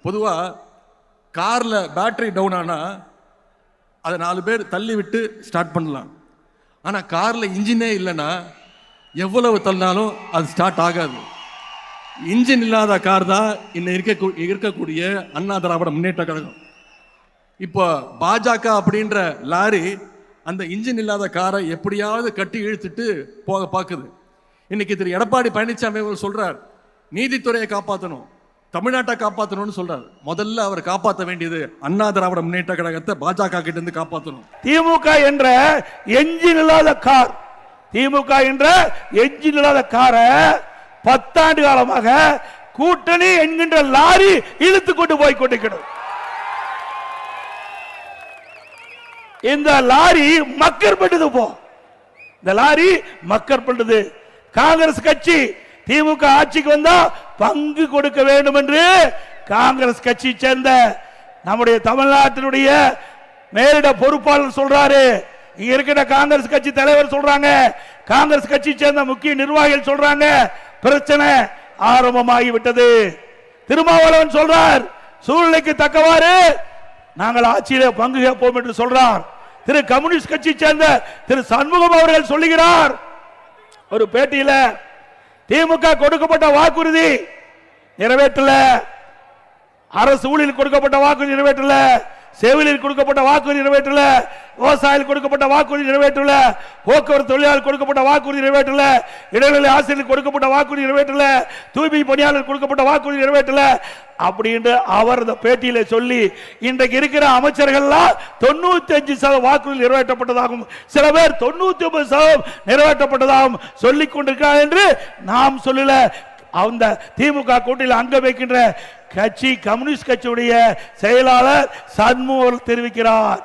பொதுவாக காரில் battery down ஆனால் அதை 4 பேர் தள்ளி விட்டு ஸ்டார்ட் பண்ணலாம். ஆனால் காரில் இன்ஜினே இல்லைன்னா எவ்வளவு தள்ளினாலும் அது ஸ்டார்ட் ஆகாது. இன்ஜின் இல்லாத கார் தான் இன்னும் இருக்கக்கூடிய அண்ணா திராவிட முன்னேற்ற கழகம். இப்போ பாஜக அப்படின்ற லாரி அந்த இன்ஜின் இல்லாத காரை எப்படியாவது கட்டி இழுத்துட்டு போக பார்க்குது. இன்னைக்கு திரு எடப்பாடி பழனிசாமி அவர் சொல்றார், நீதித்துறையை காப்பாற்றணும், தமிழ்நாட்டை காப்பாற்றணும்னு சொல்றாரு. முதல்ல அவர் காப்பாற்ற வேண்டியது அண்ணா திராவிட முன்னேற்ற கழகத்தை பாஜக கிட்ட இருந்து காப்பாற்றணும். திமுக என்ற என்ஜின் இல்லாத கார், திமுக என்ற என்ஜின் இல்லாத காரை 10 ஆண்டு காலமாக கூட்டணி என்கின்ற லாரி இழுத்து கொண்டு போய் கொண்டிருக்கிறது. இந்த லாரி மக்கர் பண்ணது. இந்த லாரி மக்கர் பண்ணது. காங்கிரஸ் கட்சி திமுக ஆட்சிக்கு வந்தா பங்கு கொடுக்க வேண்டும் என்று காங்கிரஸ் கட்சி சேர்ந்த நம்முடைய தமிழ்நாட்டினுடைய மேலிட பொறுப்பாளர் சொல்றாரு. இங்க இருக்கிற காங்கிரஸ் கட்சி தலைவர் சொல்றாங்க, காங்கிரஸ் கட்சி சேர்ந்த முக்கிய நிர்வாகிகள் சொல்றாங்க, பிரச்சனை ஆரம்பமாகி விட்டது. திருமாவளவன் சொல்றார், சூழ்நிலைக்கு தக்கவாறு நாங்கள் ஆட்சியில பங்கு கேட்போம் என்று சொல்றார். திரு கம்யூனிஸ்ட் கட்சி சேர்ந்த திரு சண்முகம் அவர்கள் சொல்லுகிறார் ஒரு பேட்டியில, திமுக கொடுக்கப்பட்ட வாக்குறுதி நிறைவேற்றல, அரசு ஊழியர் கொடுக்கப்பட்ட வாக்குறுதி நிறைவேற்றல, செவிலியர் கொடுக்கப்பட்ட வாக்குறுதி நிறைவேற்றல, விவசாயிகள் கொடுக்கப்பட்ட வாக்குறுதி நிறைவேற்றல, போக்குவரத்து தொழிலாளர் கொடுக்கப்பட்ட வாக்குறுதி நிறைவேற்றல, இடைநிலை ஆசிரியர் கொடுக்கப்பட்ட வாக்குறுதி நிறைவேற்றல, தூய்மை பணியாளர் கொடுக்கப்பட்ட வாக்குறுதி நிறைவேற்றல அப்படின்னு அவர் இந்த பேட்டியில சொல்லி, இன்றைக்கு இருக்கிற அமைச்சர்கள்லாம் 95% வாக்குறுதி நிறைவேற்றப்பட்டதாகவும் சில பேர் 99% நிறைவேற்றப்பட்டதாகவும் சொல்லிக் கொண்டிருக்கிறார் என்று நாம் சொல்லல. அந்த திமுக கூட்டணியில் அங்க வைக்கின்ற கட்சி கம்யூனிஸ்ட் கட்சியுடைய செயலாளர் சண்முகம் தெரிவிக்கிறார்.